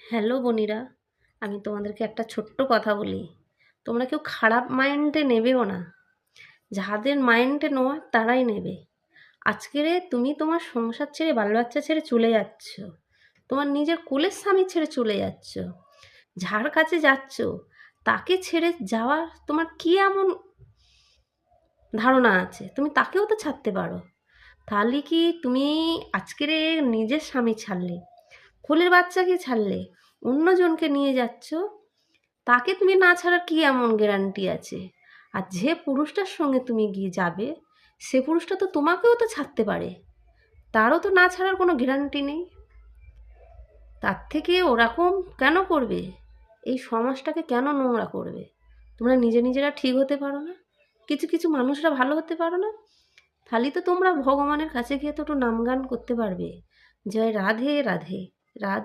Hello বনিরা, আমি তোমাদেরকে একটা ছোট্ট কথা বলি। তোমরা কেউ খারাপ মাইন্ডে নেবেও না। যাদের মাইন্ডে নয় তারাই নেবে। আজকেরে তুমি তোমার সংসার ছেড়ে বাল বাচ্চা ছেড়ে চলে যাচ্ছ, তোমার নিজের কুলের স্বামী ছেড়ে চলে যাচ্ছ, যার কাছে যাচ্ছ তাকে ছেড়ে যাওয়া তোমার কি এমন ধারণা আছে? তুমি তাকেও তো ছাড়তে পারো। তাহলে কি তুমি আজকের নিজের স্বামী ছাড়লে, কোলের বাচ্চাকে ছাড়লে, অন্যজনকে নিয়ে যাচ্ছ, তাকে তুমি না ছাড়ার কি এমন গ্যারান্টি আছে? আর যে পুরুষটার সঙ্গে তুমি গিয়ে যাবে, সে পুরুষটা তো তোমাকেও তো ছাড়তে পারে, তারও তো না ছাড়ার কোনো গ্যারান্টি নেই। তার থেকে ওরকম কেন করবে? এই সমাজটাকে কেন নোংরা করবে? তোমরা নিজেরা ঠিক হতে পারো না? কিছু কিছু মানুষরা ভালো হতে পারো না? তাহলে তো তোমরা ভগবানের কাছে গিয়ে তো একটু নামগান করতে পারবে, জয় রাধে রাধে। রাধে।